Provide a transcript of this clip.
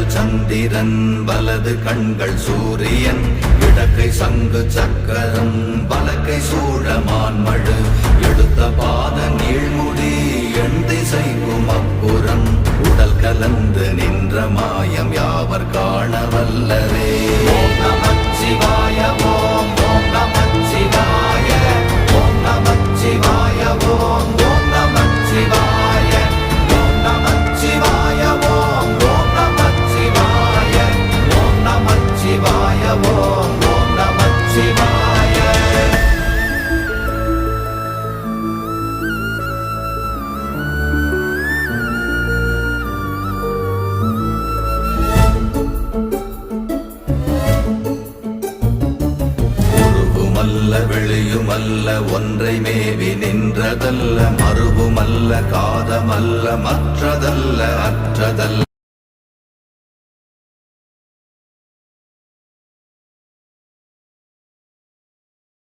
இடங்கள் சந்திரன் வலது கண்கள் சூரியன் இடக்கை சங்கு சக்கரம் வலக்கை சூழமான்மழு எடுத்த பாத நீழ்முடி எண் திசைக்கும் அப்புறம் உடல் கலந்து நின்ற மாயம் யாவர் காண வல்லரே. ஓம் நமச்சிவாய ஓம் ஓம் நமச்சிவாய ஓம் நமச்சிவாய ஓம் ஓம் நமச்சிவாய ஓம் நமச்சிவாய ஓம் ஓம் நமச்சிவாய ஓம் நமச்சிவாய ஓம் ஓம் நமச்சிவாய. வெளியுமல்ல ஒன்றை மேவி நின்றதல்ல மறுவுமல்ல காதமல்ல மற்றதல்ல அற்றதல்ல